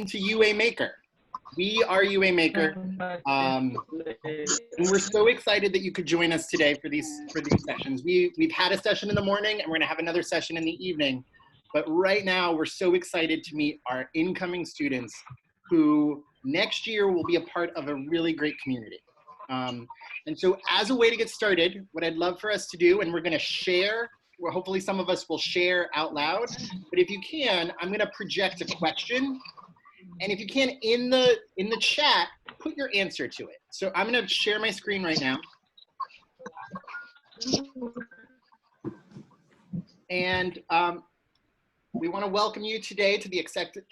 to UA Maker. We are UA Maker, and we're so excited that you could join us today for these sessions. We've had a session in the morning, and we're going to have another session in the evening. But right now, we're so excited to meet our incoming students who next year will be a part of a really great community. And so as a way to get started, what I'd love for us to do, and we're going to share, well, hopefully some of us will share out loud, but if you can, I'm going to project a question. And if you can, in the chat, put your answer to it. So I'm going to share my screen right now. And we want to welcome you today to the Accepted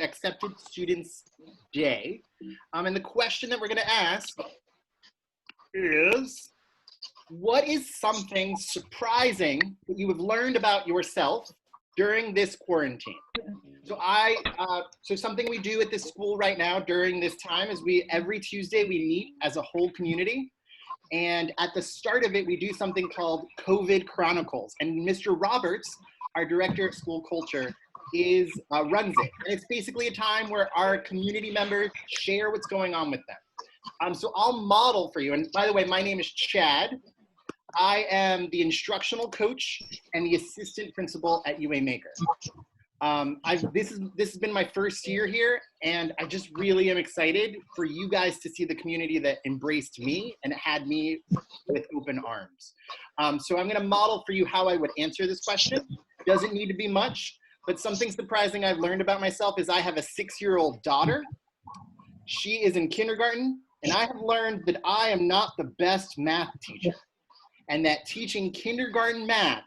Students Day. And the question that we're going to ask is, what is something surprising that you have learned about yourself during this quarantine? So something we do at this school right now during this time is every Tuesday we meet as a whole community. And at the start of it, we do something called COVID Chronicles. And Mr. Roberts, our director of school culture, runs it. And it's basically a time where our community members share what's going on with them. So I'll model for you. And by the way, my name is Chad. I am the instructional coach and the assistant principal at UA Maker. This has been my first year here, and I just really am excited for you guys to see the community that embraced me and had me with open arms. So I'm going to model for you how I would answer this question. Doesn't need to be much, but something surprising I've learned about myself is I have a 6-year-old daughter. She is in kindergarten, and I have learned that I am not the best math teacher, and that teaching kindergarten math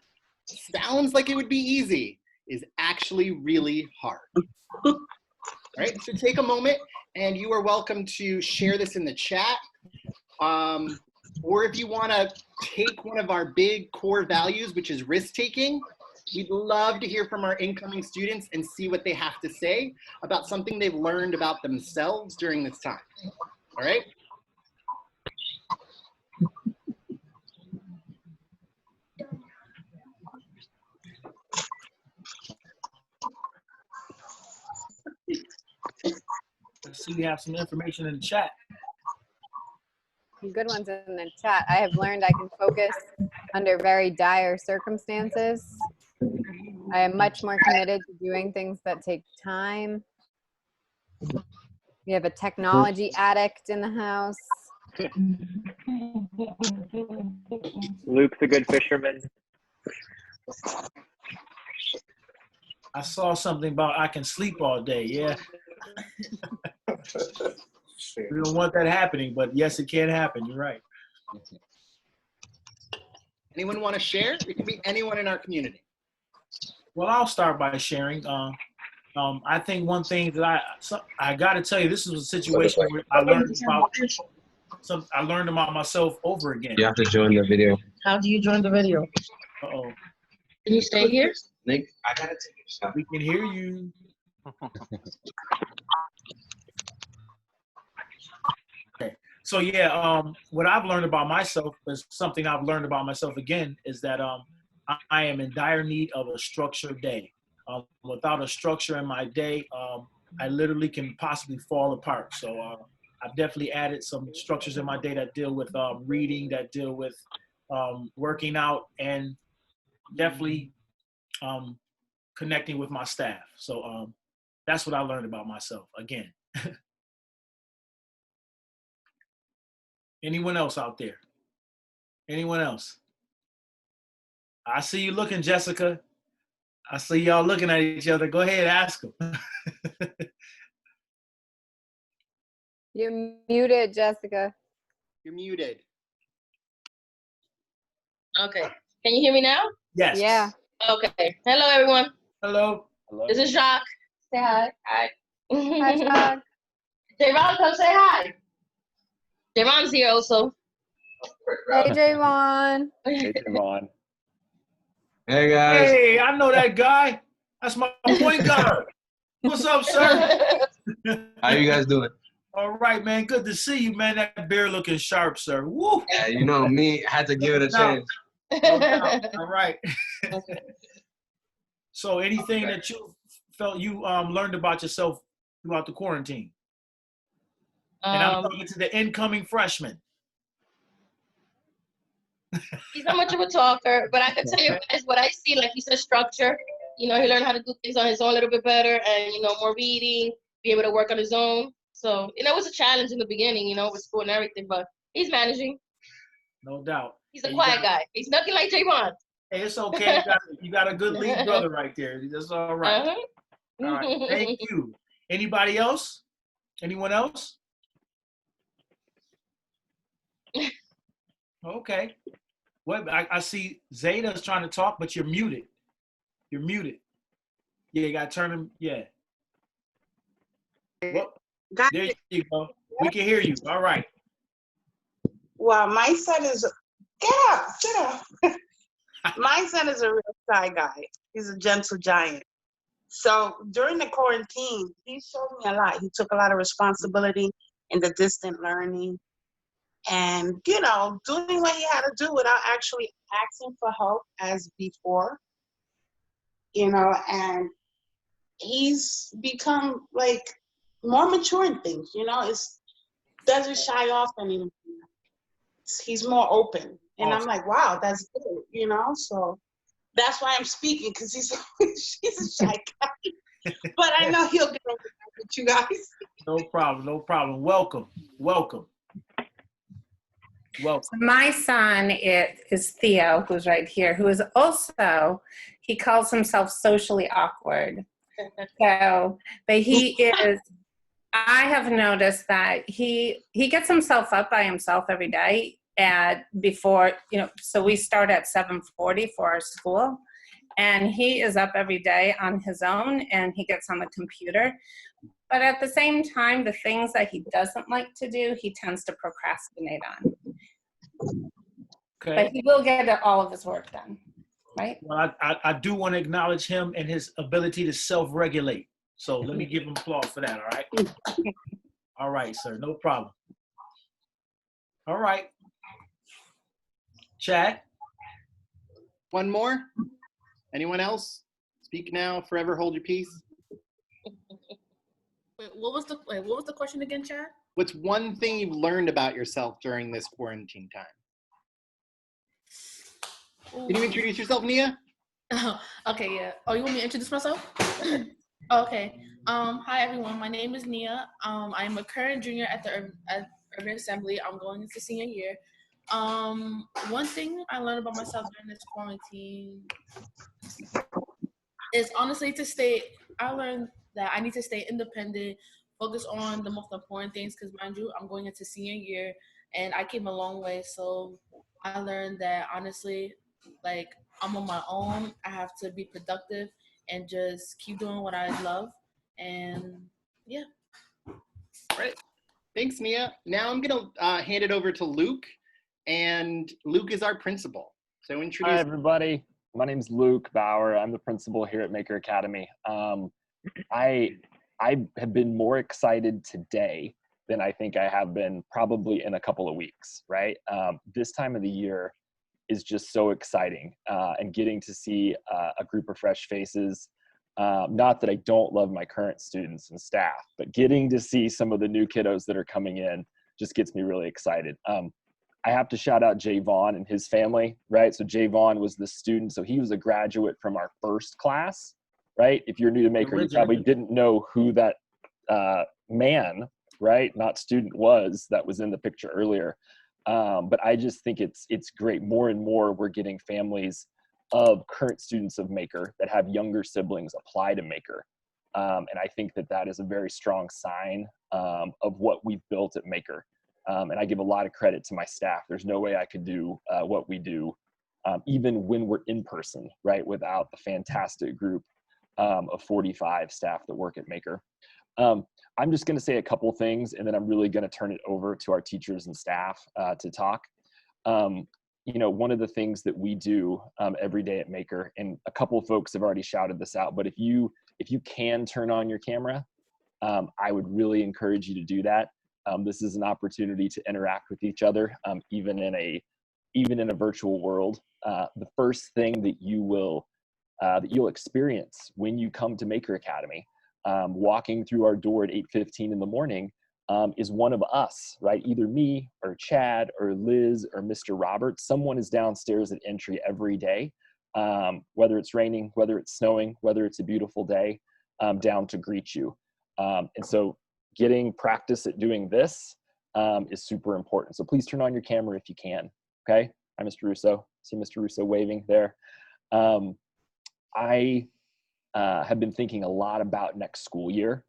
sounds like it would be easy, is actually really hard. All right, so take a moment, and you are welcome to share this in the chat. Or if you want to take one of our big core values, which is risk-taking, we'd love to hear from our incoming students and see what they have to say about something they've learned about themselves during this time. All right? Let's see, we have some information in the chat. Some good ones in the chat. I have learned I can focus under very dire circumstances. I am much more committed to doing things that take time. We have a technology addict in the house. Luke's a good fisherman. I saw something about I can sleep all day. Yeah. We don't want that happening, but yes, it can happen. You're right. Anyone want to share? It can be anyone in our community. Well, I'll start by sharing. I think one thing that I got to tell you, this is a situation where I learned about myself over again. You have to join the video. How do you join the video? Uh-oh. Can you stay here? Nick, I gotta take a shot. We can hear you. Okay. So yeah, what I've learned about myself is something I've learned about myself again is that I am in dire need of a structured day. Without a structure in my day, I literally can possibly fall apart. So I've definitely added some structures in my day that deal with reading, that deal with working out, and definitely connecting with my staff. So that's what I learned about myself again. Anyone else out there? Anyone else? I see you looking, Jessica. I see y'all looking at each other. Go ahead, ask them. You're muted, Jessica. You're muted. Okay. Can you hear me now? Yes. Yeah. Okay. Hello, everyone. Hello. This is Jacques. Say hi. Hi. Hi, Todd. Javon, come say hi. Javon's here also. Hey, Javon. Hey, Javon. Hey, guys. Hey, I know that guy. That's my point guard. What's up, sir? How you guys doing? All right, man. Good to see you, man. That beard looking sharp, sir. Woo. Yeah, you know me. I had to give it a chance. No doubt. All right. So anything that you felt you learned about yourself throughout the quarantine? And I'm talking to the incoming freshmen. He's not much of a talker, but I can tell you guys what I see. Like, he's a structure. You know, he learned how to do things on his own a little bit better, and more reading, be able to work on his own. So it was a challenge in the beginning, with school and everything, but he's managing. No doubt. He's a quiet guy. He's nothing like Javon. Hey, it's okay. You got a good lead brother right there. That's all right. Uh-huh. All right. Thank you. Anybody else? Anyone else? Okay. What I see Zeta's trying to talk, but you're muted. You're muted. Yeah, you gotta turn him. Yeah. Well, there you go. We can hear you. All right. Well, my son is sit up. My son is a real shy guy. He's a gentle giant. So during the quarantine, he showed me a lot. He took a lot of responsibility in the distant learning and, doing what he had to do without actually asking for help as before, and he's become like more mature in things, doesn't shy off anymore. He's more open. And Awesome. I'm like, wow, that's good, so that's why I'm speaking, because he's a shy guy. But I know he'll get over that with you guys. No problem. No problem. Welcome. Welcome. Welcome. My son is Theo, who's right here, who is also, he calls himself socially awkward. So, but he is, I have noticed that he gets himself up by himself every day before, so we start at 7:40 for our school, and he is up every day on his own, and he gets on the computer. But at the same time, the things that he doesn't like to do, he tends to procrastinate on. Okay. But he will get all of his work done, right? Well, I do want to acknowledge him and his ability to self-regulate. So let me give him applause for that, all right? All right, sir, no problem. All right. Chad? One more? Anyone else? Speak now, forever hold your peace. Wait, what was the question again, Chad? What's one thing you've learned about yourself during this quarantine time? Can you introduce yourself, Nia? Okay, yeah. Oh, you want me to introduce myself? Okay. Hi, everyone. My name is Nia. I am a current junior at Urban Assembly. I'm going into senior year. One thing I learned about myself during this quarantine is honestly I learned that I need to stay independent, focus on the most important things, because mind you, I'm going into senior year and I came a long way. So I learned that honestly, like, I'm on my own. I have to be productive and just keep doing what I love. And yeah. Great. Thanks, Nia. Now I'm going to hand it over to Luke. And Luke is our principal. So introduce. Hi, everybody. My name is Luke Bauer. I'm the principal here at Maker Academy. I have been more excited today than I think I have been probably in a couple of weeks, right? This time of the year is just so exciting, and getting to see a group of fresh faces. Not that I don't love my current students and staff, but getting to see some of the new kiddos that are coming in just gets me really excited. I have to shout out Javon and his family, right? So Javon was the student, so he was a graduate from our first class, right? If you're new to Maker, you probably didn't know who that man, right, not student that was in the picture earlier. But I just think it's great. More and more we're getting families of current students of Maker that have younger siblings apply to Maker. And I think that is a very strong sign of what we've built at Maker. And I give a lot of credit to my staff. There's no way I could do what we do, even when we're in person, right, without the fantastic group of 45 staff that work at Maker. I'm just going to say a couple things, and then I'm really going to turn it over to our teachers and staff to talk. One of the things that we do every day at Maker, and a couple of folks have already shouted this out, but if you can turn on your camera, I would really encourage you to do that. This is an opportunity to interact with each other, even in a virtual world. The first thing that you'll experience when you come to Maker Academy Walking through our door at 8:15 in the morning is one of us, right? Either me or Chad or Liz or Mr. Roberts. Someone is downstairs at entry every day, whether it's raining, whether it's snowing, whether it's a beautiful day, down to greet you. And so getting practice at doing this is super important. So please turn on your camera if you can, okay? Hi, Mr. Russo. See Mr. Russo waving there. I have been thinking a lot about next school year,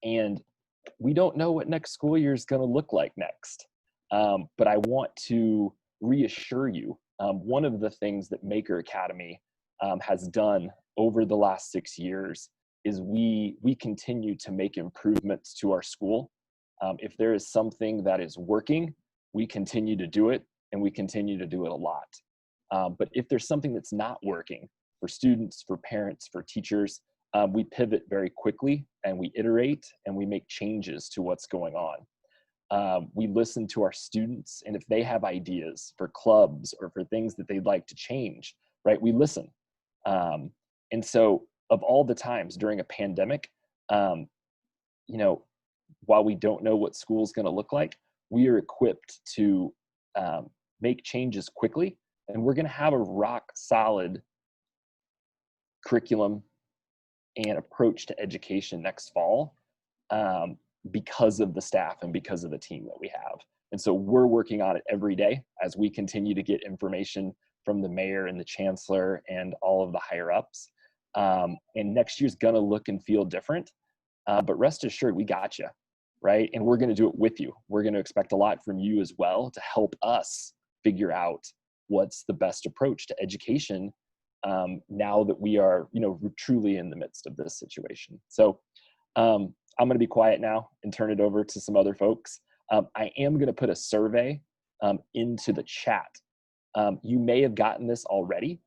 and we don't know what next school year is going to look like next. But I want to reassure you, one of the things that Maker Academy has done over the last 6 years is we continue to make improvements to our school. If there is something that is working, we continue to do it, and we continue to do it a lot. But if there's something that's not working for students, for parents, for teachers, we pivot very quickly and we iterate and we make changes to what's going on. We listen to our students, and if they have ideas for clubs or for things that they'd like to change, right, we listen. And so of all the times during a pandemic, while we don't know what school's going to look like, we are equipped to make changes quickly, and we're going to have a rock solid curriculum and approach to education next fall because of the staff and because of the team that we have. And so we're working on it every day as we continue to get information from the mayor and the chancellor and all of the higher ups. And next year's gonna look and feel different, but rest assured, we got you, right? And we're gonna do it with you. We're gonna expect a lot from you as well to help us figure out what's the best approach to education now that we are, truly in the midst of this situation. So I'm going to be quiet now and turn it over to some other folks. I am going to put a survey into the chat. You may have gotten this already.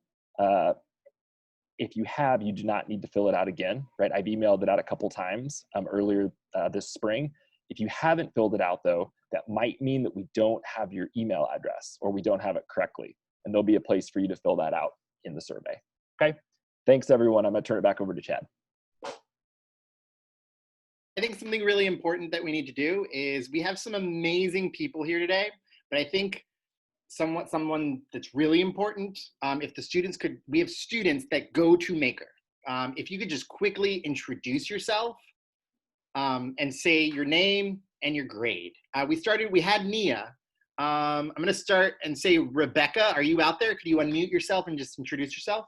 If you have, you do not need to fill it out again, right? I've emailed it out a couple times earlier this spring. If you haven't filled it out though, that might mean that we don't have your email address or we don't have it correctly. And there'll be a place for you to fill that out in the survey. Okay. Thanks everyone. I'm going to turn it back over to Chad. I think something really important that we need to do is we have some amazing people here today, but I think someone that's really important, if the students could, we have students that go to Maker. If you could just quickly introduce yourself and say your name and your grade. We had Nia. I'm going to start and say, Rebecca, are you out there? Could you unmute yourself and just introduce yourself?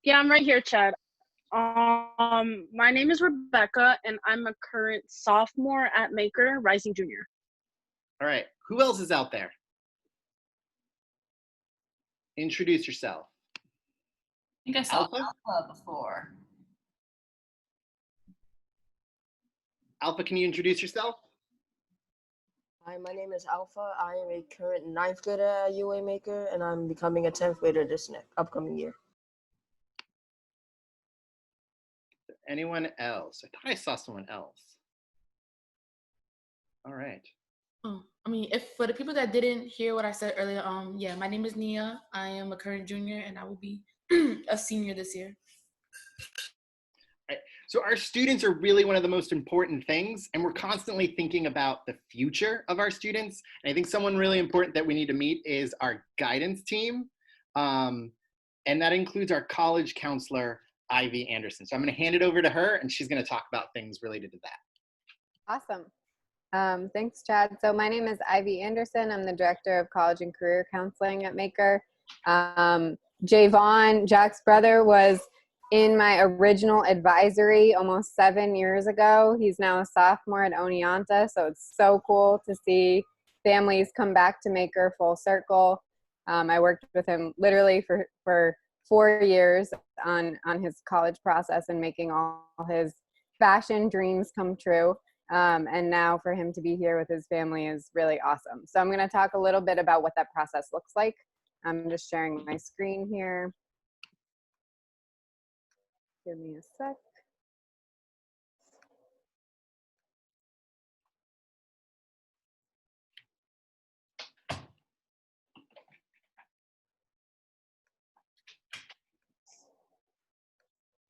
Yeah, I'm right here, Chad. My name is Rebecca, and I'm a current sophomore at Maker, Rising Junior. All right. Who else is out there? Introduce yourself. I think I saw Alpha before. Alpha, can you introduce yourself? Hi, my name is Alpha. I am a current 9th grader at UA Maker, and I'm becoming a 10th grader this upcoming year. Anyone else? I thought I saw someone else. All right. If for the people that didn't hear what I said earlier, yeah, my name is Nia. I am a current junior, and I will be a senior this year. Right. So our students are really one of the most important things, and we're constantly thinking about the future of our students. And I think someone really important that we need to meet is our guidance team. And that includes our college counselor, Ivy Anderson. So I'm going to hand it over to her, and she's going to talk about things related to that. Awesome. Thanks, Chad. So my name is Ivy Anderson. I'm the Director of College and Career Counseling at Maker. Javon, Jack's brother, was in my original advisory almost 7 years ago. He's now a sophomore at Oneonta, so it's so cool to see families come back to Maker full circle. I worked with him literally for 4 years on his college process and making all his fashion dreams come true. And now for him to be here with his family is really awesome. So I'm going to talk a little bit about what that process looks like. I'm just sharing my screen here. Give me a sec.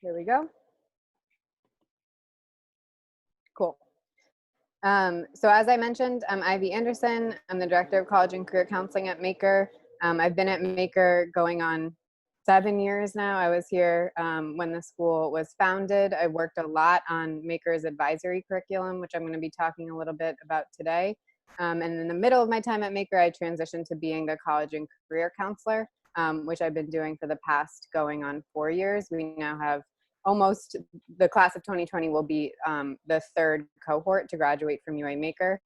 Here we go. So as I mentioned, I'm Ivy Anderson. I'm the Director of College and Career Counseling at Maker. I've been at Maker going on 7 years now. I was here when the school was founded. I worked a lot on Maker's advisory curriculum, which I'm going to be talking a little bit about today. And in the middle of my time at Maker, I transitioned to being the college and career counselor, which I've been doing for the past going on 4 years. We now have almost, the class of 2020 will be the third cohort to graduate from UA Maker.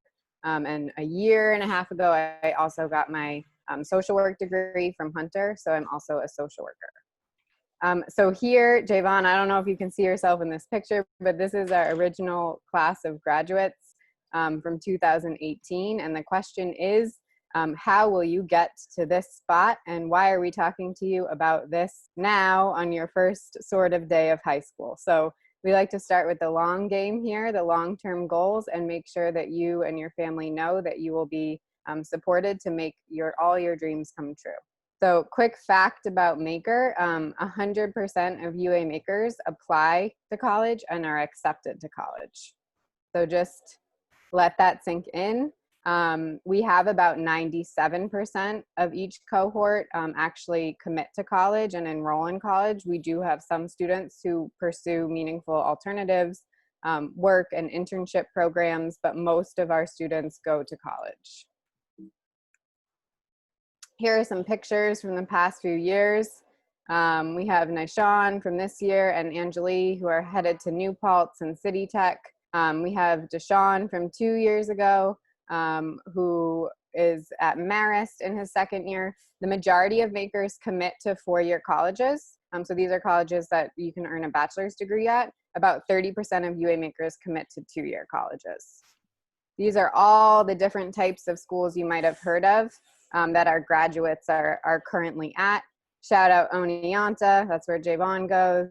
And a year and a half ago, I also got my social work degree from Hunter, so I'm also a social worker. So here, Javon, I don't know if you can see yourself in this picture, but this is our original class of graduates from 2018. And the question is, how will you get to this spot, and why are we talking to you about this now on your first sort of day of high school? So we like to start with the long game here, the long-term goals, and make sure that you and your family know that you will be supported to make all your dreams come true. So quick fact about Maker, 100% of UA Makers apply to college and are accepted to college. So just let that sink in. We have about 97% of each cohort actually commit to college and enroll in college. We do have some students who pursue meaningful alternatives, work and internship programs, but most of our students go to college. Here are some pictures from the past few years. We have Nishan from this year and Anjali, who are headed to New Paltz and City Tech. We have Deshaun from 2 years ago, who is at Marist in his second year. The majority of Makers commit to 4-year colleges. So these are colleges that you can earn a bachelor's degree at. About 30% of UA Makers commit to 2-year colleges. These are all the different types of schools you might have heard of that our graduates are currently at. Shout out Oneonta, that's where Javon goes.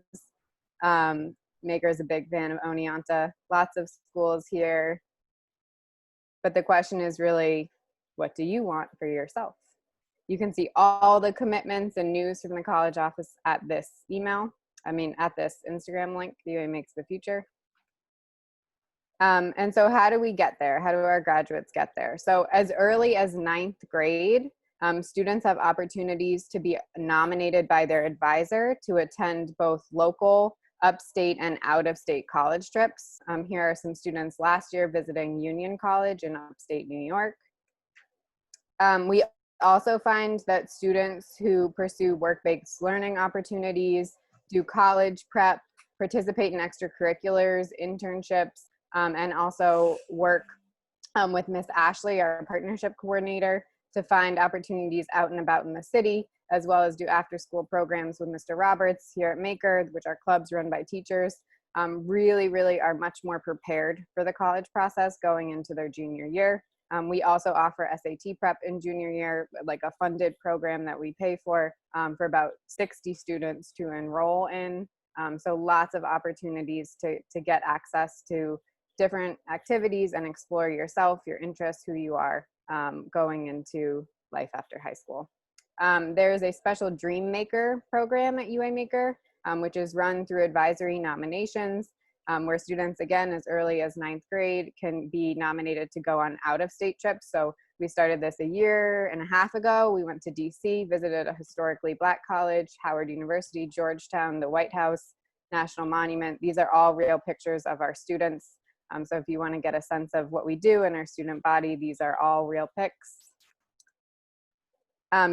Maker is a big fan of Oneonta. Lots of schools here. But the question is really, what do you want for yourself? You can see all the commitments and news from the college office at this at this Instagram link, UA Makes the Future. And so how do we get there? How do our graduates get there? So as early as 9th grade, students have opportunities to be nominated by their advisor to attend both local, upstate, and out-of-state college trips. Here are some students last year visiting Union College in upstate New York. We also find that students who pursue work-based learning opportunities, do college prep, participate in extracurriculars, internships, and also work with Miss Ashley, our partnership coordinator, to find opportunities out and about in the city, as well as do after-school programs with Mr. Roberts here at Maker, which are clubs run by teachers, really are much more prepared for the college process going into their junior year. We also offer SAT prep in junior year, like a funded program that we pay for about 60 students to enroll in. So lots of opportunities to get access to different activities and explore yourself, your interests, who you are going into life after high school. There's a special Dream Maker program at UA Maker, which is run through advisory nominations, where students, again, as early as 9th grade, can be nominated to go on out-of-state trips. So we started this a year and a half ago. We went to DC, visited a historically Black college, Howard University, Georgetown, the White House, National Monument. These are all real pictures of our students. So if you want to get a sense of what we do in our student body, these are all real pics.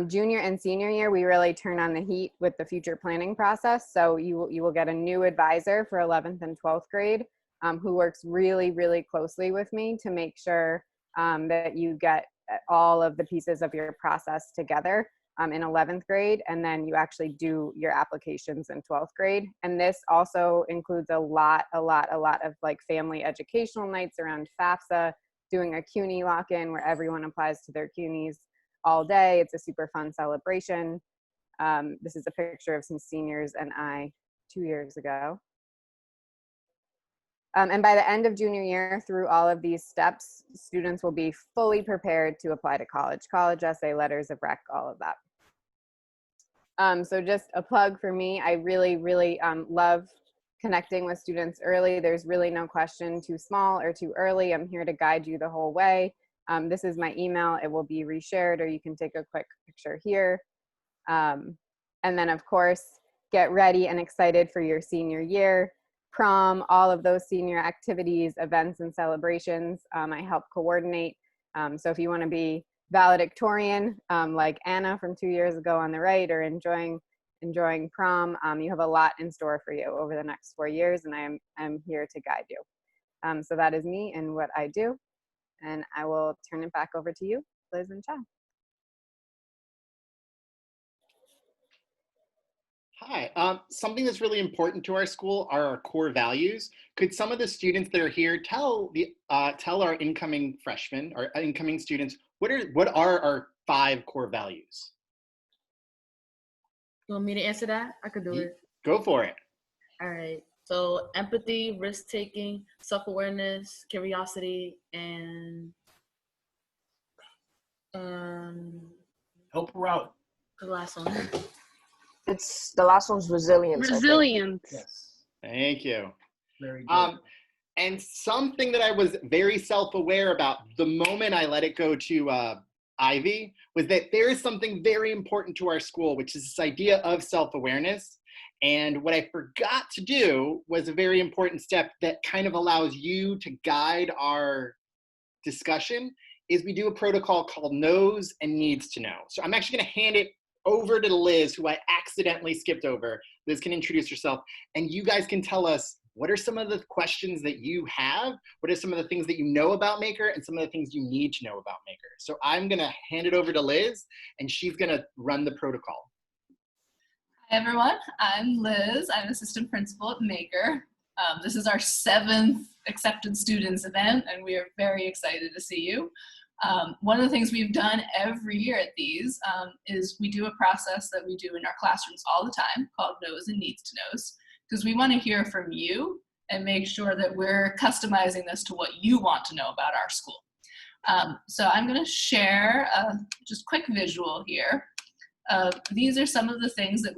Junior and senior year, we really turn on the heat with the future planning process. So you will get a new advisor for 11th and 12th grade who works really closely with me to make sure that you get all of the pieces of your process together in 11th grade, and then you actually do your applications in 12th grade. And this also includes a lot of like family educational nights around FAFSA, doing a CUNY lock-in where everyone applies to their CUNYs all day. It's a super fun celebration. This is a picture of some seniors and I 2 years ago. And by the end of junior year, through all of these steps, students will be fully prepared to apply to college essay, letters of rec, all of that. So just a plug for me, I really love connecting with students early. There's really no question too small or too early. I'm here to guide you the whole way. This is my email. It will be reshared, or you can take a quick picture here. And then, of course, get ready and excited for your senior year, prom, all of those senior activities, events, and celebrations. I help coordinate. So if you want to be valedictorian, like Anna from 2 years ago on the right, or enjoying prom, you have a lot in store for you over the next 4 years, and I'm here to guide you. So that is me and what I do, and I will turn it back over to you, Liz and Chad. Hi, something that's really important to our school are our core values. Could some of the students that are here tell our incoming freshmen or incoming students, what are our 5 core values? You want me to answer that? I could do it. Go for it. All right. So empathy, risk-taking, self-awareness, curiosity, and help her out. The last one. It's the last one's resilience. Resilience. Yes. Thank you. Very good. And something that I was very self-aware about the moment I let it go to Ivy was that there is something very important to our school, which is this idea of self-awareness. And what I forgot to do was a very important step that kind of allows you to guide our discussion, is we do a protocol called knows and needs to know. So I'm actually going to hand it over to Liz, who I accidentally skipped over. Liz can introduce herself, and you guys can tell us what are some of the questions that you have, what are some of the things that you know about Maker, and some of the things you need to know about Maker. So I'm gonna hand it over to Liz, and she's gonna run the protocol. Hi everyone, I'm Liz. I'm assistant principal at Maker. This is our 7th accepted students event, and we are very excited to see you. One of the things we've done every year at these is we do a process that we do in our classrooms all the time called Knows and Needs to Knows, because we want to hear from you and make sure that we're customizing this to what you want to know about our school. So I'm going to share just a quick visual here. These are some of the things that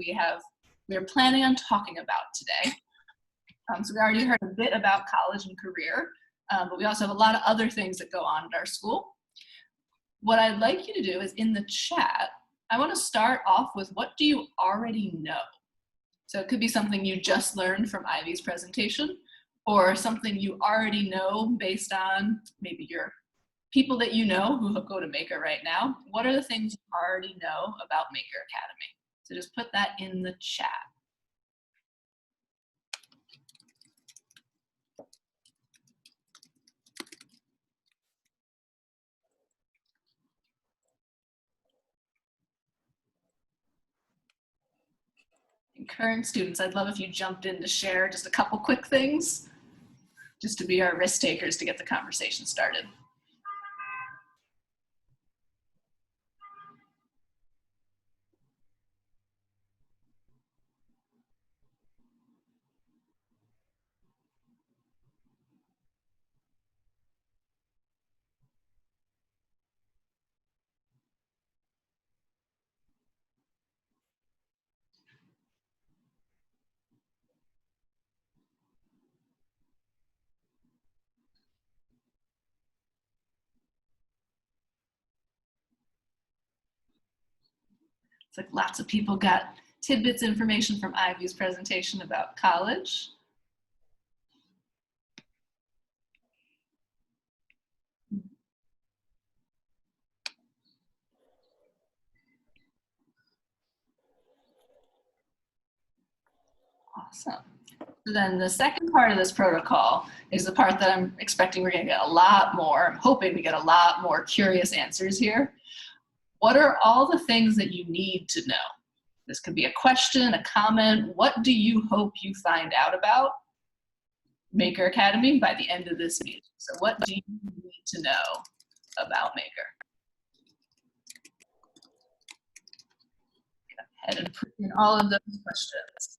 we're planning on talking about today. So we already heard a bit about college and career, but we also have a lot of other things that go on at our school. What I'd like you to do is in the chat, I want to start off with what do you already know? So it could be something you just learned from Ivy's presentation, or something you already know based on maybe your people that you know who go to Maker right now. What are the things you already know about Maker Academy? So just put that in the chat. And current students, I'd love if you jumped in to share just a couple quick things, just to be our risk takers to get the conversation started. It's like lots of people got tidbits information from Ivy's presentation about college. Awesome. So then the second part of this protocol is the part that I'm expecting we're gonna get a lot more, I'm hoping we get a lot more curious answers here. What are all the things that you need to know? This could be a question, a comment. What do you hope you find out about Maker Academy by the end of this meeting? So what do you need to know about Maker? Go ahead and put in all of those questions.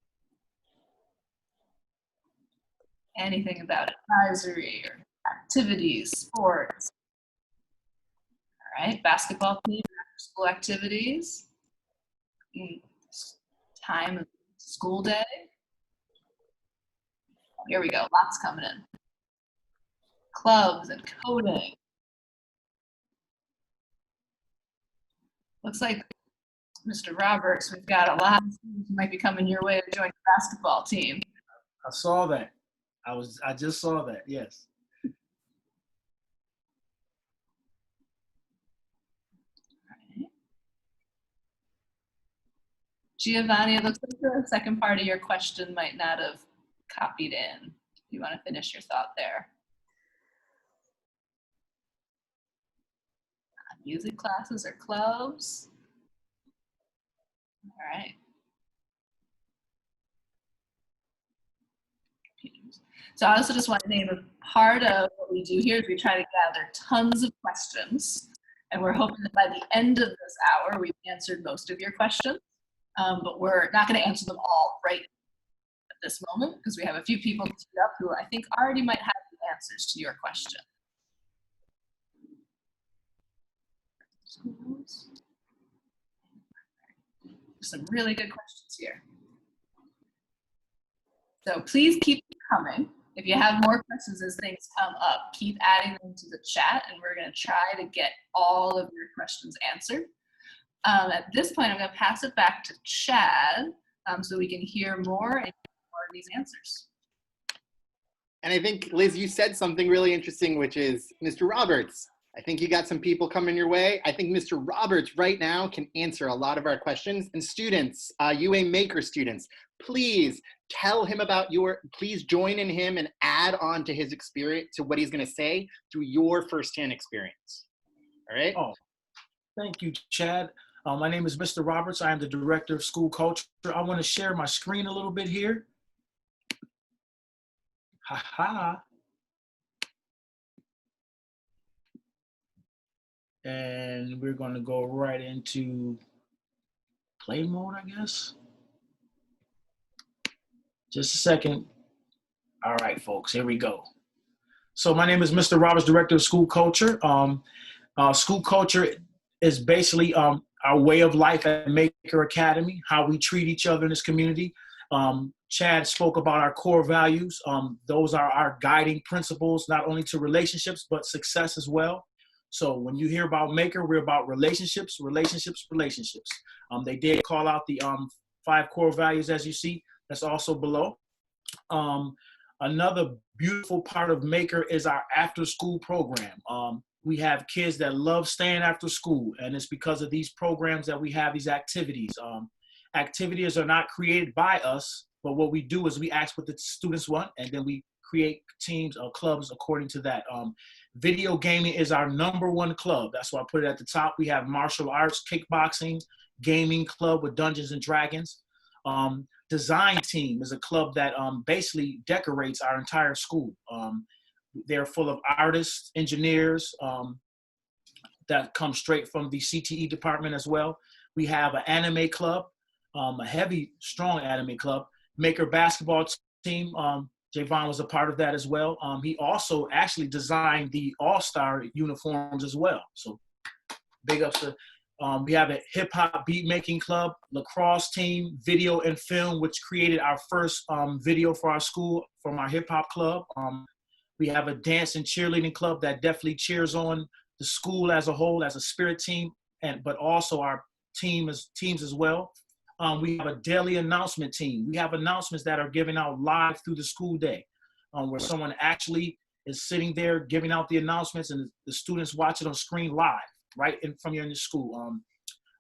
Anything about advisory or activities, sports. All right, basketball team, after school activities, time of school day. here we go. Lots coming in. Clubs and coding. Looks like Mr. Roberts, we've got a lot of students who might be coming your way to join the basketball team. I saw that. I just saw that. Yes. Giovanni, it looks like the second part of your question might not have copied in. You want to finish your thought there? Music classes or clubs? All right. So I also just want to name a part of what we do here is we try to gather tons of questions. And we're hoping that by the end of this hour, we've answered most of your questions. But we're not going to answer them all right at this moment because we have a few people queued up who I think already might have the answers to your question. Some really good questions here. So please keep them coming. If you have more questions as things come up, keep adding them to the chat and we're going to try to get all of your questions answered. At this point, I'm going to pass it back to Chad so we can hear more and get more of these answers. And I think, Liz, you said something really interesting, which is Mr. Roberts. I think you got some people coming your way. I think Mr. Roberts right now can answer a lot of our questions. And students, UA Maker students, please tell him about please join in him and add on to his experience, to what he's going to say through your firsthand experience. All right? Oh, thank you, Chad. My name is Mr. Roberts. I am the Director of School Culture. I want to share my screen a little bit here. Ha-ha. And we're going to go right into play mode, I guess. Just a second. All right, folks, here we go. So my name is Mr. Roberts, Director of School Culture. School culture is basically our way of life at Maker Academy, how we treat each other in this community. Chad spoke about our core values. Those are our guiding principles, not only to relationships, but success as well. So when you hear about Maker, we're about relationships, relationships, relationships. They did call out the 5 core values, as you see. That's also below. Another beautiful part of Maker is our after-school program. We have kids that love staying after school, and it's because of these programs that we have these activities. Activities are not created by us, but what we do is we ask what the students want, and then we create teams or clubs according to that. Video gaming is our #1 club. That's why I put it at the top. We have martial arts, kickboxing, gaming club with Dungeons and Dragons. Design team is a club that basically decorates our entire school. They're full of artists, engineers that come straight from the CTE department as well. We have an anime club, a heavy, strong anime club. Maker basketball team, Javon was a part of that as well. He also actually designed the all-star uniforms as well. So big ups to, we have a hip hop beat making club, lacrosse team, video and film, which created our first video for our school from our hip hop club. We have a dance and cheerleading club that definitely cheers on the school as a whole, as a spirit team, but also our teams as well. We have a daily announcement team. We have announcements that are given out live through the school day, where someone actually is sitting there giving out the announcements and the students watch it on screen live, right from here in the school.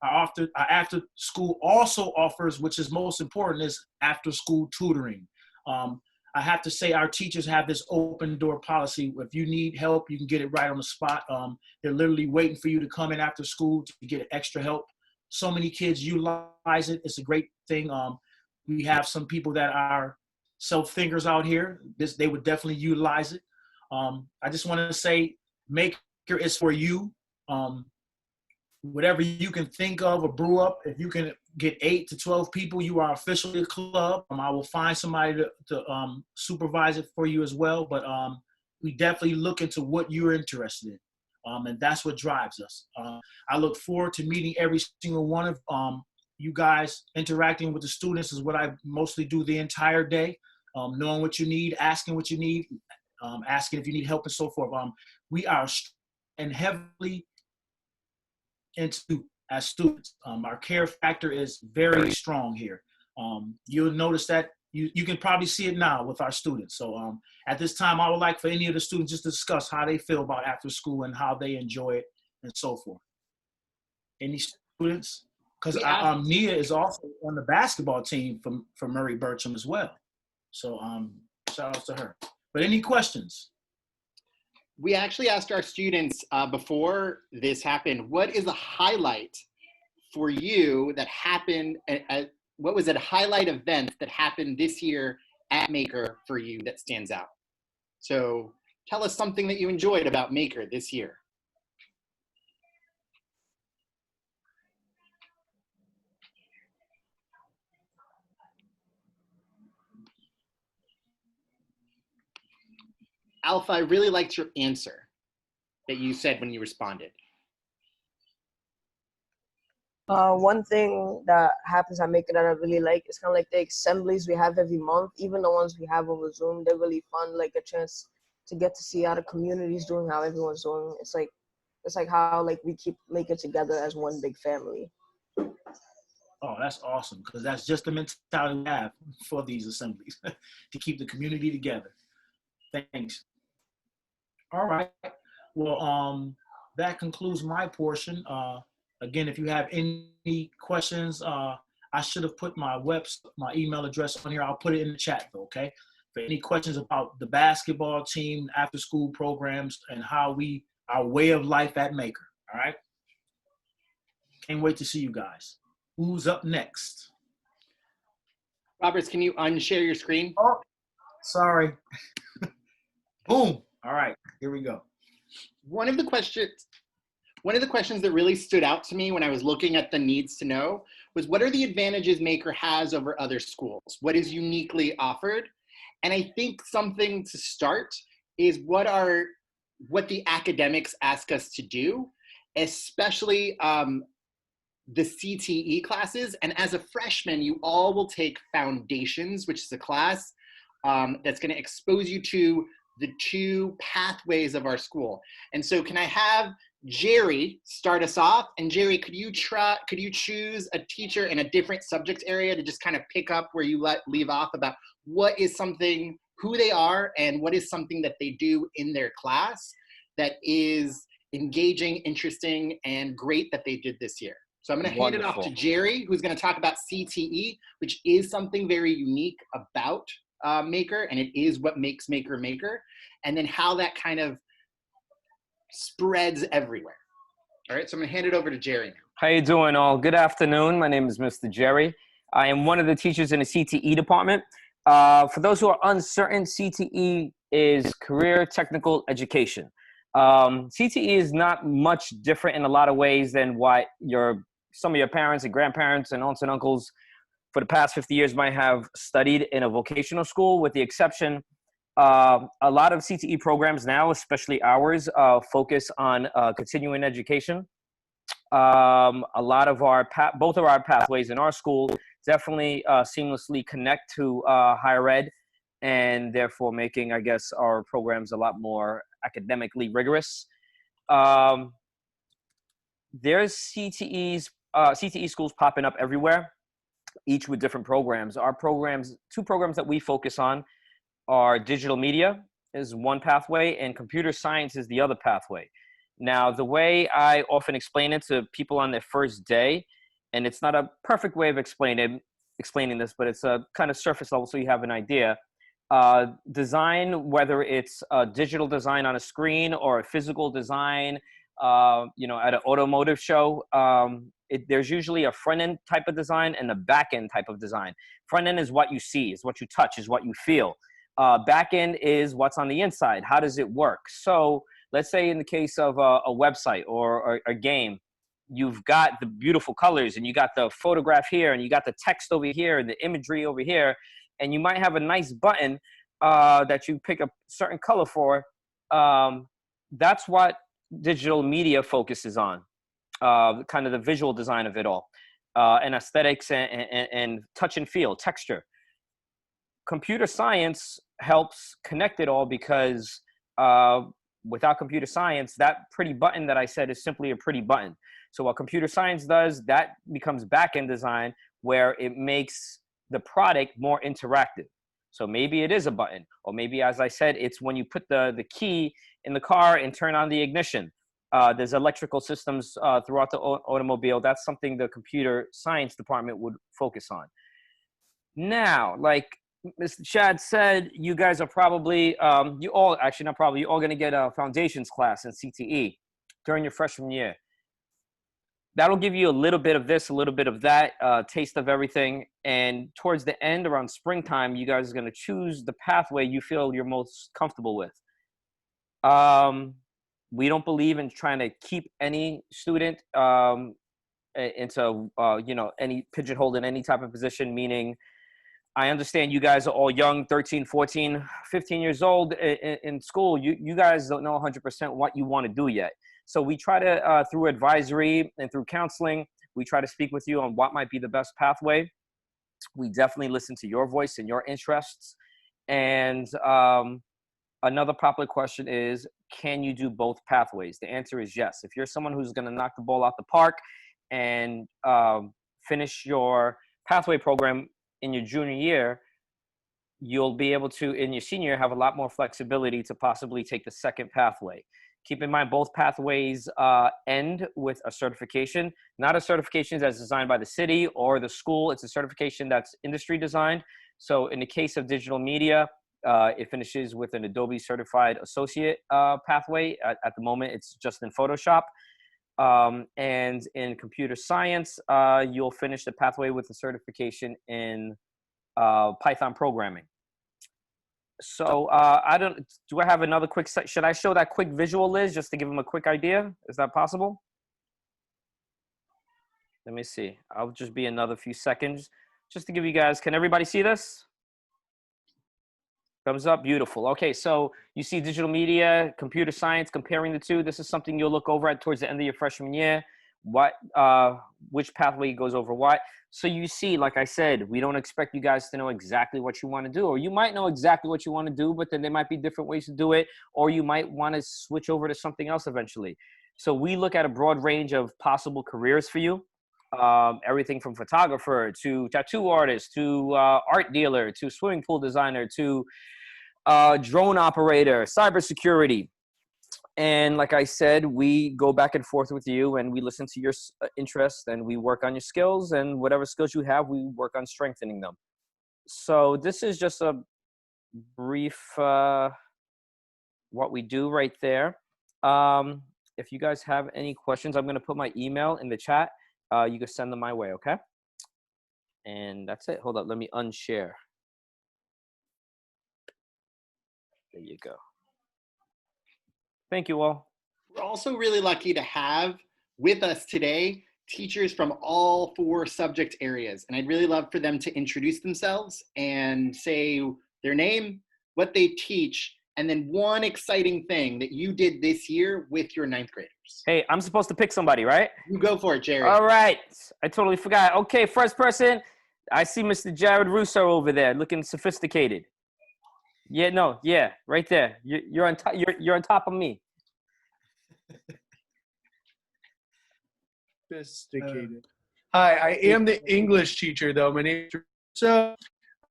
Our after school also offers, which is most important, is after school tutoring. I have to say our teachers have this open door policy. If you need help, you can get it right on the spot. They're literally waiting for you to come in after school to get extra help. So many kids utilize it. It's a great thing. We have some people that are self-thinkers out here. They would definitely utilize it. I just want to say Maker is for you. Whatever you can think of or brew up, if you can get 8 to 12 people, you are officially a club. I will find somebody to supervise it for you as well. But we definitely look into what you're interested in. And that's what drives us. I look forward to meeting every single one of you guys. Interacting with the students is what I mostly do the entire day. knowing what you need, asking what you need, asking if you need help and so forth. We are and heavily into as students. Our care factor is very strong here. You'll notice that you can probably see it now with our students. So at this time, I would like for any of the students just to discuss how they feel about after school and how they enjoy it and so forth. Any students? Because Nia is also on the basketball team from Murray Bertram as well. So shout out to her. But any questions? We actually asked our students before this happened, what is a highlight for you that happened, what was a highlight event that happened this year at Maker for you that stands out? So tell us something that you enjoyed about Maker this year. Alpha, I really liked your answer that you said when you responded. One thing that happens at Maker that I really like is kind of like the assemblies we have every month, even the ones we have over Zoom. They're really fun, like a chance to get to see how the community's doing, how everyone's doing. It's like how like we keep Maker together as one big family. Oh, that's awesome, because that's just the mentality we have for these assemblies, to keep the community together. Thanks. All right. Well, that concludes my portion. Again, if you have any questions, I should have put my email address on here. I'll put it in the chat though, okay? For any questions about the basketball team, after school programs, and our way of life at Maker, all right? Can't wait to see you guys. Who's up next? Roberts, can you unshare your screen? Oh, sorry. Boom. All right, here we go. One of the questions that really stood out to me when I was looking at the needs to know was, what are the advantages Maker has over other schools? What is uniquely offered? And I think something to start is what the academics ask us to do, especially the CTE classes. And as a freshman, you all will take Foundations, which is a class that's going to expose you to the two pathways of our school. And so can I have Jerry start us off? And Jerry, could you choose a teacher in a different subject area to just kind of pick up where you leave off about what is something, who they are, and what is something that they do in their class that is engaging, interesting, and great that they did this year. So I'm going to hand it off to Jerry, who's going to talk about CTE, which is something very unique about Maker, and it is what makes Maker Maker, and then how that kind of spreads everywhere. All right, so I'm going to hand it over to Jerry now. How you doing all? Good afternoon. My name is Mr. Jerry. I am one of the teachers in the CTE department. For those who are uncertain, CTE is Career Technical Education. CTE is not much different in a lot of ways than what some of your parents and grandparents and aunts and uncles for the past 50 years might have studied in a vocational school, with the exception a lot of CTE programs now, especially ours, focus on continuing education. A lot of both of our pathways in our school definitely seamlessly connect to higher ed, and therefore making, I guess, our programs a lot more academically rigorous. There's CTE schools popping up everywhere, each with different programs. Our programs, two programs that we focus on are digital media is one pathway and computer science is the other pathway. Now, the way I often explain it to people on their first day, and it's not a perfect way of explaining this, but it's a kind of surface level so you have an idea. Design, whether it's a digital design on a screen or a physical design, at an automotive show, there's usually a front-end type of design and a back-end type of design. Front-end is what you see, is what you touch, is what you feel. Back-end is what's on the inside. How does it work? So let's say in the case of a website or a game, you've got the beautiful colors and you got the photograph here and you got the text over here and the imagery over here, and you might have a nice button that you pick a certain color for. That's what digital media focuses on, kind of the visual design of it all, and aesthetics and touch and feel, texture. computer science helps connect it all because without computer science, that pretty button that I said is simply a pretty button. So what computer science does, that becomes back-end design where it makes the product more interactive. So maybe it is a button, or maybe, as I said, it's when you put the key in the car and turn on the ignition. There's electrical systems throughout the automobile. That's something the computer science department would focus on. Now, like Mr. Chad said, you guys are probably, you all going to get a foundations class in CTE during your freshman year. That'll give you a little bit of this, a little bit of that, taste of everything. And towards the end, around springtime, you guys are going to choose the pathway you feel you're most comfortable with. We don't believe in trying to keep any student into, any pigeonholed in any type of position, meaning I understand you guys are all young, 13, 14, 15 years old in school. You guys don't know 100% what you want to do yet. So we try to, through advisory and through counseling, we try to speak with you on what might be the best pathway. We definitely listen to your voice and your interests. And another popular question is, can you do both pathways? The answer is yes. If you're someone who's going to knock the ball out the park and finish your pathway program in your junior year, you'll be able to, in your senior year, have a lot more flexibility to possibly take the second pathway. Keep in mind, both pathways end with a certification, not a certification that's designed by the city or the school. It's a certification that's industry designed. So in the case of digital media, it finishes with an Adobe Certified Associate pathway. At the moment, it's just in Photoshop. And in computer science, you'll finish the pathway with a certification in Python programming. So do I have another quick, should I show that quick visual, Liz, just to give them a quick idea? Is that possible? Let me see. I'll just be another few seconds just to give you guys, can everybody see this? Thumbs up, beautiful. Okay, so you see digital media, computer science, comparing the two. This is something you'll look over at towards the end of your freshman year. Which pathway goes over what. So you see, like I said, we don't expect you guys to know exactly what you want to do, or you might know exactly what you want to do, but then there might be different ways to do it, or you might want to switch over to something else eventually. So we look at a broad range of possible careers for you. Everything from photographer to tattoo artist to art dealer to swimming pool designer to drone operator, cybersecurity. And like I said, we go back and forth with you and we listen to your interests and we work on your skills, and whatever skills you have, we work on strengthening them. So this is just a brief what we do right there. If you guys have any questions, I'm going to put my email in the chat. You can send them my way, okay? And that's it. Hold up. Let me unshare. There you go. Thank you all. We're also really lucky to have with us today teachers from all 4 subject areas. And I'd really love for them to introduce themselves and say their name, what they teach, and then one exciting thing that you did this year with your 9th graders. Hey, I'm supposed to pick somebody, right? You go for it, Jared. All right. I totally forgot. Okay, first person. I see Mr. Jared Russo over there looking sophisticated. Yeah, no, yeah, right there. You're on top. You're on top of me. Sophisticated. Hi, I am the English teacher, though. My name is Russo.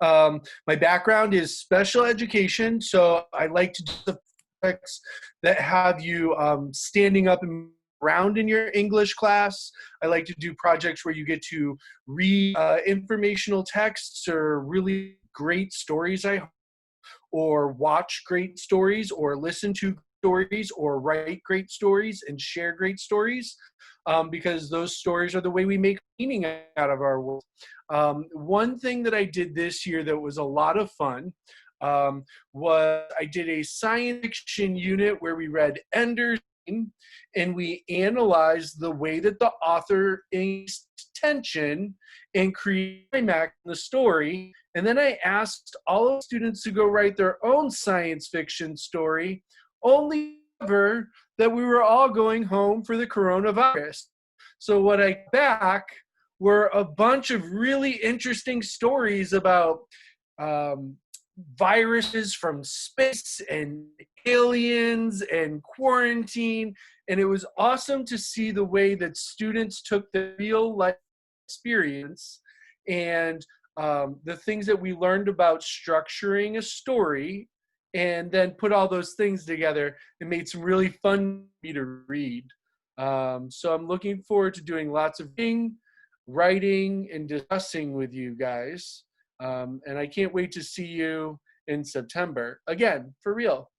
My background is special education, so I like to do the projects that have you standing up and around in your English class. I like to do projects where you get to read informational texts or really great stories, or watch great stories, or listen to stories, or write great stories and share great stories, because those stories are the way we make meaning out of our world. One thing that I did this year that was a lot of fun was I did a science fiction unit where we read Ender's Game, and we analyzed the way that the author increased tension and created climax in the story. And then I asked all of the students to go write their own science fiction story, only ever that we were all going home for the coronavirus. So what I got back were a bunch of really interesting stories about viruses from space and aliens and quarantine. And it was awesome to see the way that students took the real life experience and the things that we learned about structuring a story, and then put all those things together and made some really fun for me to read. So I'm looking forward to doing lots of reading, writing, and discussing with you guys. And I can't wait to see you in September. Again, for real.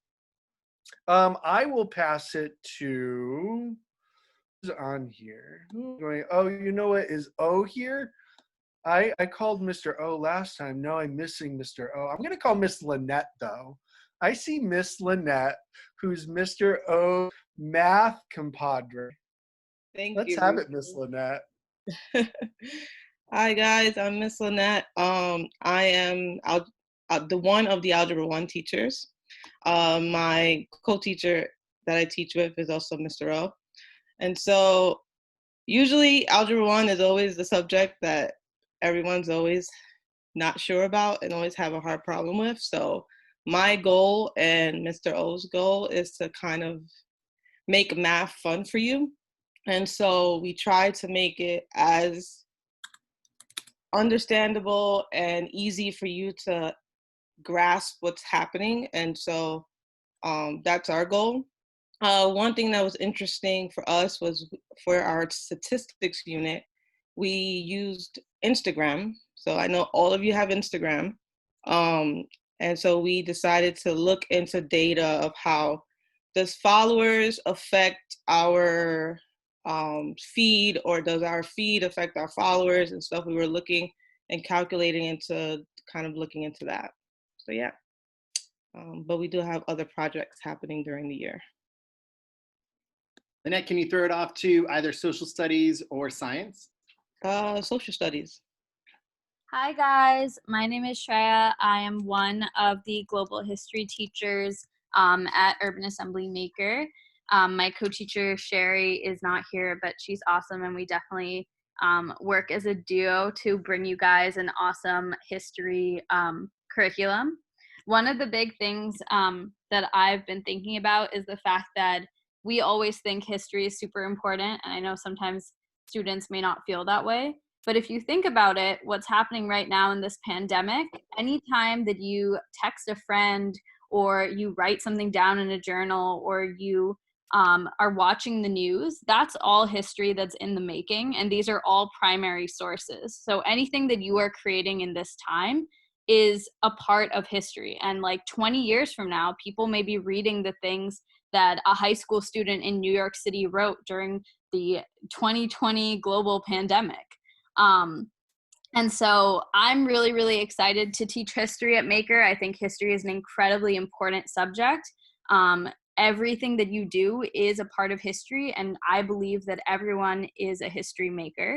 I will pass it to, who's on here? Oh, you know what? Is O here? I called Mr. O last time. No, I'm missing Mr. O. I'm going to call Miss Lynette, though. I see Miss Lynette, who's Mr. O math compadre. Let's have it, Miss Lynette. Hi guys, I'm Miss Lynette. I am the one of the Algebra 1 teachers. My co-teacher that I teach with is also Mr. O. And so usually Algebra 1 is always the subject that everyone's always not sure about and always have a hard problem with. So my goal and Mr. O's goal is to kind of make math fun for you. And so we try to make it as understandable and easy for you to grasp what's happening. And so that's our goal. One thing that was interesting for us was for our statistics unit, we used Instagram. So I know all of you have Instagram. And so we decided to look into data of how does followers affect our feed, or does our feed affect our followers and stuff. We were looking and calculating into kind of looking into that. So yeah, but we do have other projects happening during the year. Lynette, can you throw it off to either social studies or science? Social studies. Hi guys, my name is Shreya. I am one of the global history teachers at Urban Assembly Maker. My co-teacher Sherry is not here, but she's awesome, and we definitely work as a duo to bring you guys an awesome history curriculum. One of the big things that I've been thinking about is the fact that we always think history is super important, and I know sometimes students may not feel that way. But if you think about it, what's happening right now in this pandemic, anytime that you text a friend or you write something down in a journal or you are watching the news, that's all history that's in the making. And these are all primary sources. So anything that you are creating in this time is a part of history. And like 20 years from now, people may be reading the things that a high school student in New York City wrote during the 2020 global pandemic. And so I'm really, really excited to teach history at Maker. I think history is an incredibly important subject. Everything that you do is a part of history, and I believe that everyone is a history maker,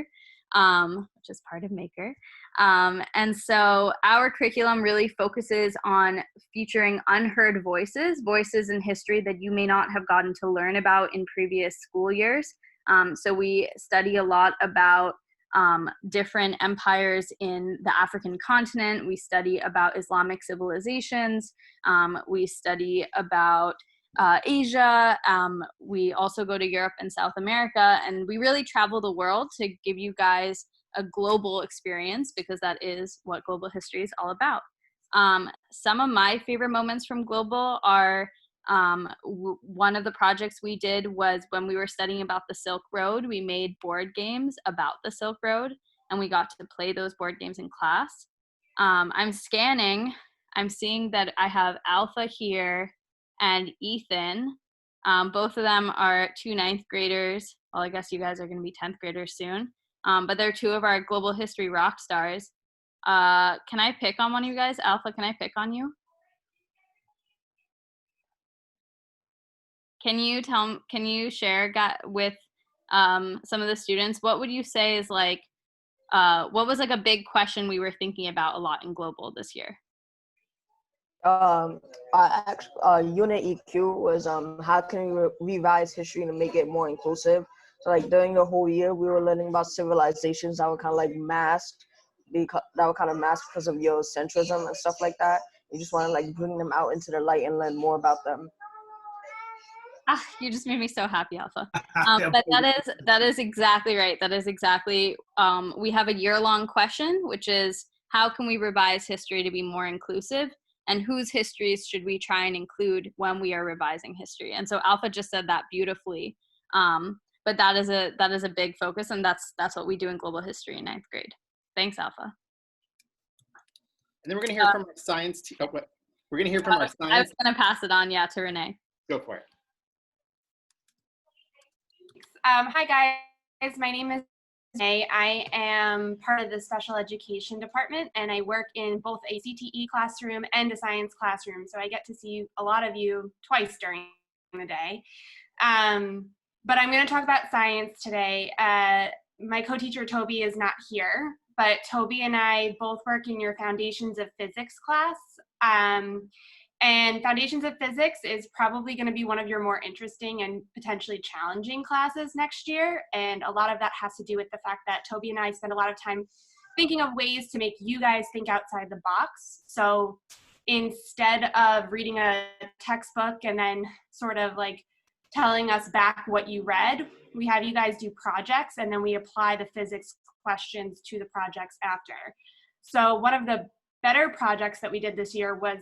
which is part of Maker. And so our curriculum really focuses on featuring unheard voices in history that you may not have gotten to learn about in previous school years. So we study a lot about different empires in the African continent. We study about Islamic civilizations. We study about Asia. We also go to Europe and South America, and we really travel the world to give you guys a global experience, because that is what global history is all about. Some of my favorite moments from global are one of the projects we did was when we were studying about the Silk Road. We made board games about the Silk Road, and we got to play those board games in class. I'm scanning. I'm seeing that I have Alpha here and Ethan. Both of them are 2 9th graders. Well, I guess you guys are going to be 10th graders soon. But they're 2 of our global history rock stars. Can I pick on one of you guys? Alpha, can I pick on you? Can you share with some of the students, what would you say is like, what was like a big question we were thinking about a lot in global this year? Unit EQ was how can we revise history to make it more inclusive. So like during the whole year, we were learning about civilizations that were kind of like masked, because of Eurocentrism and stuff like that. You just want to like bring them out into the light and learn more about them. You just made me so happy, Alpha. But that is exactly right. That is exactly, we have a year-long question, which is how can we revise history to be more inclusive, and whose histories should we try and include when we are revising history? And so Alpha just said that beautifully. But that is a big focus, and that's what we do in global history in 9th grade. Thanks, Alpha. And then we're going to hear from our science team. We're going to hear from our science. I was going to pass it on, to Renee. Go for it. Hi guys, my name is Renee. I am part of the special education department, and I work in both a CTE classroom and a science classroom. So I get to see a lot of you twice during the day. But I'm going to talk about science today. My co-teacher Toby is not here, but Toby and I both work in your Foundations of Physics class. And Foundations of Physics is probably going to be one of your more interesting and potentially challenging classes next year. And a lot of that has to do with the fact that Toby and I spend a lot of time thinking of ways to make you guys think outside the box. So instead of reading a textbook and then sort of like telling us back what you read, we have you guys do projects, and then we apply the physics questions to the projects after. So one of the better projects that we did this year was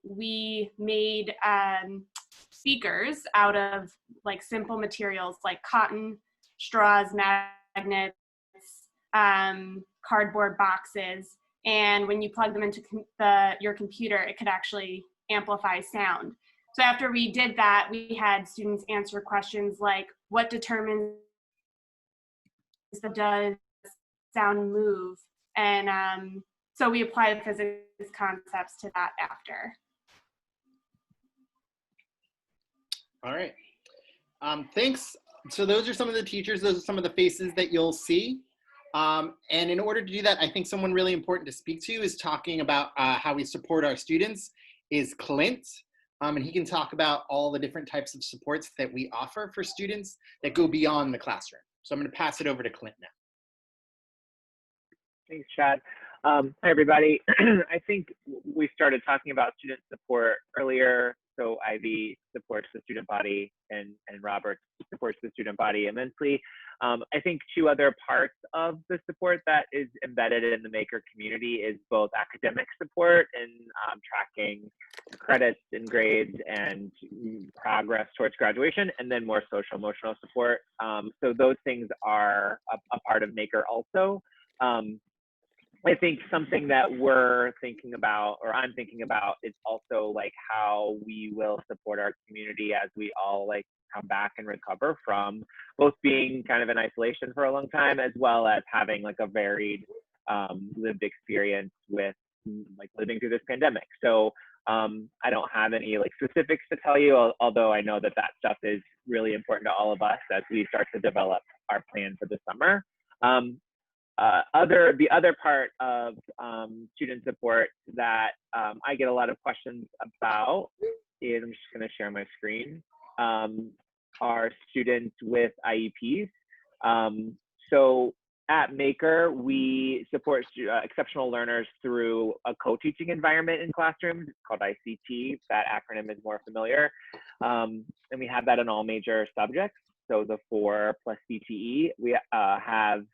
we made speakers out of like simple materials like cotton, straws, magnets, cardboard boxes. And when you plug them into your computer, it could actually amplify sound. So after we did that, we had students answer questions like, what determines does sound move? And so we apply the physics concepts to that after. All right. Thanks. So those are some of the teachers. Those are some of the faces that you'll see. And in order to do that, I think someone really important to speak to is talking about how we support our students is Clint. And he can talk about all the different types of supports that we offer for students that go beyond the classroom. So I'm going to pass it over to Clint now. Thanks, Chad. Hi, everybody. I think we started talking about student support earlier. So Ivy supports the student body and Robert supports the student body immensely. I think two other parts of the support that is embedded in the Maker community is both academic support and tracking credits and grades and progress towards graduation, and then more social emotional support. So those things are a part of Maker also. I think something that we're thinking about, or I'm thinking about, is also like how we will support our community as we all like come back and recover from both being kind of in isolation for a long time, as well as having like a varied lived experience with like living through this pandemic. So I don't have any like specifics to tell you, although I know that that stuff is really important to all of us as we start to develop our plan for the summer. The other part of student support that I get a lot of questions about is, I'm just going to share my screen, are students with IEPs. So at Maker, we support exceptional learners through a co-teaching environment in classrooms. It's called ICT. That acronym is more familiar. And we have that in all major subjects. So the 4 plus CTE. We have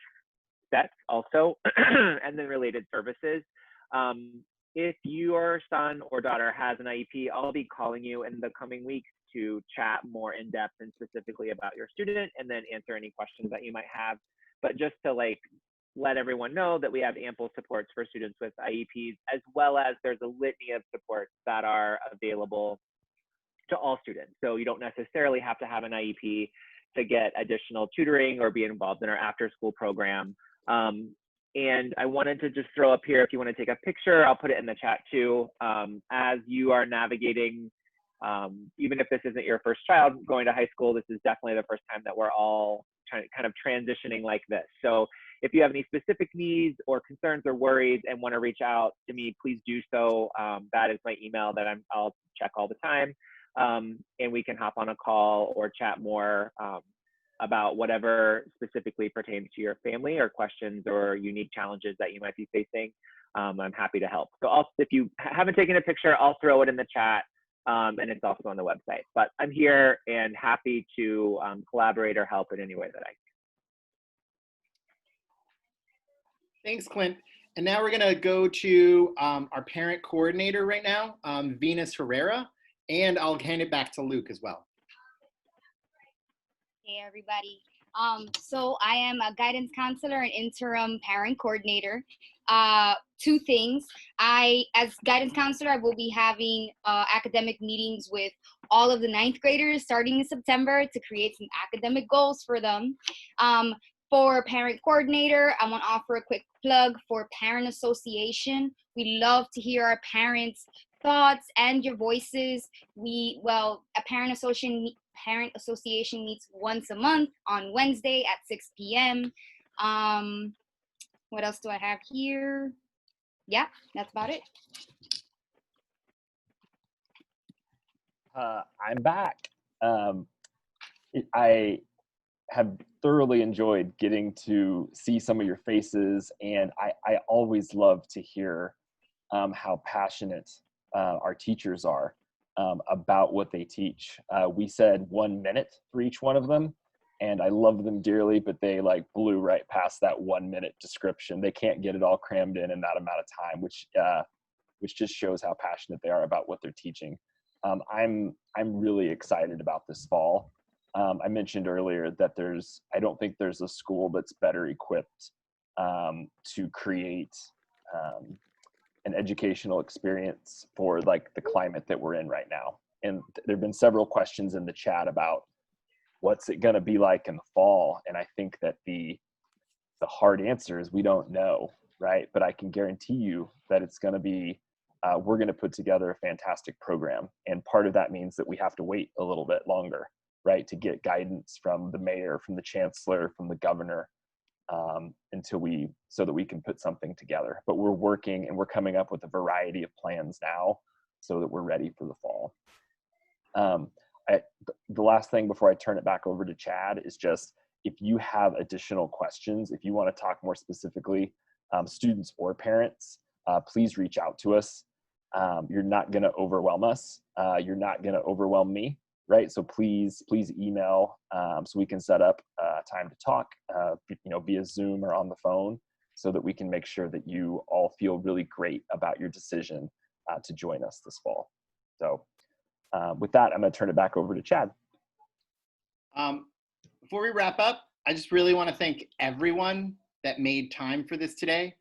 sets also, and then related services. If your son or daughter has an IEP, I'll be calling you in the coming weeks to chat more in depth and specifically about your student, and then answer any questions that you might have. But just to like let everyone know that we have ample supports for students with IEPs, as well as there's a litany of supports that are available to all students. So you don't necessarily have to have an IEP to get additional tutoring or be involved in our after school program. And I wanted to just throw up here, if you want to take a picture, I'll put it in the chat too. As you are navigating, even if this isn't your first child going to high school, this is definitely the first time that we're all kind of transitioning like this. So if you have any specific needs or concerns or worries and want to reach out to me, please do so. That is my email that I'll check all the time. And we can hop on a call or chat more about whatever specifically pertains to your family or questions or unique challenges that you might be facing. I'm happy to help. So if you haven't taken a picture, I'll throw it in the chat, and it's also on the website. But I'm here and happy to collaborate or help in any way that I can. Thanks, Clint. And now we're gonna go to our parent coordinator right now, Venus Herrera, and I'll hand it back to Luke as well. Hey, everybody. So I am a guidance counselor and interim parent coordinator. Two things. As guidance counselor, I will be having academic meetings with all of the ninth graders starting in September to create some academic goals for them. For parent coordinator, I want to offer a quick plug for Parent Association. We love to hear our parents' thoughts and your voices. A Parent Association meets once a month on Wednesday at 6 p.m. What else do I have here? Yeah, that's about it. I'm back. I have thoroughly enjoyed getting to see some of your faces, and I always love to hear how passionate our teachers are about what they teach. We said 1 minute for each one of them, and I love them dearly, but they like blew right past that 1 minute description. They can't get it all crammed in that amount of time, which just shows how passionate they are about what they're teaching. I'm really excited about this fall. I mentioned earlier that I don't think there's a school that's better equipped to create an educational experience for like the climate that we're in right now. And there've been several questions in the chat about what's it going to be like in the fall. And I think that the hard answer is we don't know, right? But I can guarantee you that it's going to be, we're going to put together a fantastic program. And part of that means that we have to wait a little bit longer, right? To get guidance from the mayor, from the chancellor, from the governor, so that we can put something together. But we're working and we're coming up with a variety of plans now so that we're ready for the fall. The last thing before I turn it back over to Chad is just, if you have additional questions, if you want to talk more specifically, students or parents, please reach out to us. You're not going to overwhelm us. You're not going to overwhelm me, right? So please email so we can set up time to talk, via Zoom or on the phone, so that we can make sure that you all feel really great about your decision to join us this fall. So with that, I'm going to turn it back over to Chad. Before we wrap up, I just really want to thank everyone that made time for this today.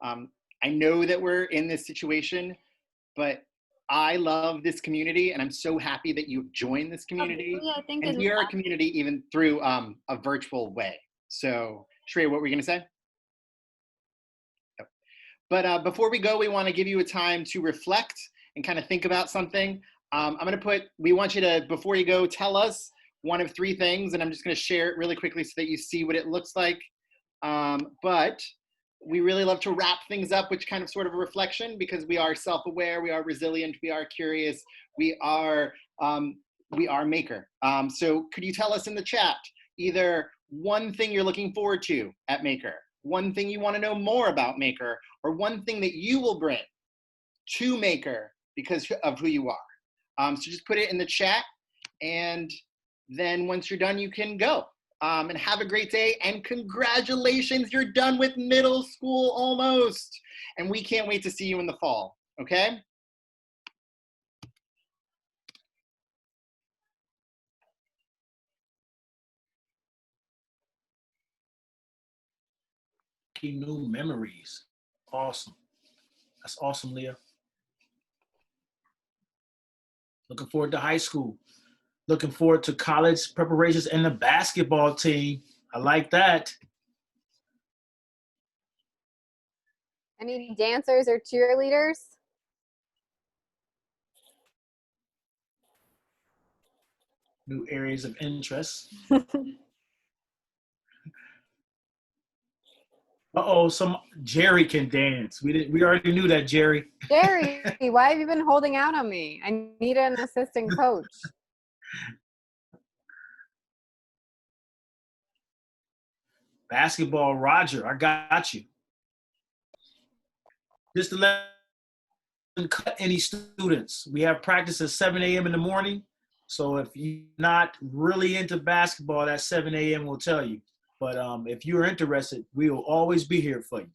I know that we're in this situation, but I love this community, and I'm so happy that you've joined this community. Yeah, I think and we are a community even through a virtual way. So, Shreya, what were you going to say? But before we go, we want to give you a time to reflect and kind of think about something. We want you to, before you go, tell us one of three things, and I'm just going to share it really quickly so that you see what it looks like. But we really love to wrap things up with kind of sort of a reflection, because we are self-aware, we are resilient, we are curious, we are maker. So could you tell us in the chat either one thing you're looking forward to at Maker, one thing you want to know more about Maker, or one thing that you will bring to Maker because of who you are? So just put it in the chat, and then once you're done, you can go. And have a great day, and congratulations, you're done with middle school almost. And we can't wait to see you in the fall, okay? New memories. Awesome. That's awesome, Leah. Looking forward to high school. Looking forward to college preparations and the basketball team. I like that. Any dancers or cheerleaders? New areas of interest. Some Jerry can dance. We already knew that, Jerry. Jerry, why have you been holding out on me? I need an assistant coach. Basketball, Roger, I got you. just to let them cut any students. We have practice at 7 a.m. in the morning. So if you're not really into basketball, that 7 a.m. will tell you. But if you're interested, we will always be here for you.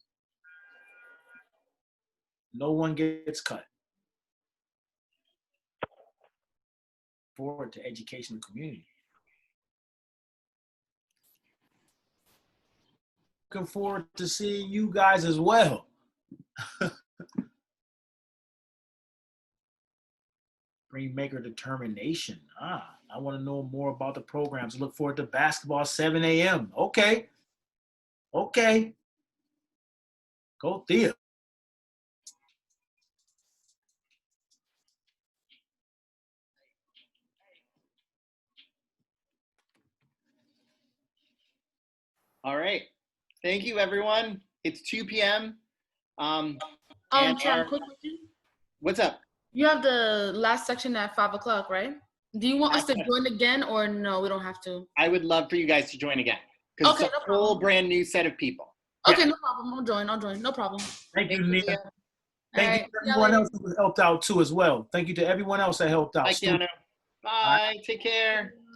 No one gets cut. Forward to education and community. Looking forward to seeing you guys as well. Maker determination. I want to know more about the programs. Look forward to basketball 7 a.m. Okay. Okay. Go Thea. All right. Thank you, everyone. It's 2 p.m. Chad, quick question. What's up? You have the last section at 5 o'clock, right? Do you want us to join again, or no? We don't have to. I would love for you guys to join again because Okay, it's a whole brand new set of people. Okay, no problem. I'll join. No problem. Thank you, Nia. Thank you to everyone else who helped out too as well. Thank you to everyone else that helped out. Bye, Keanu. Bye. Take care.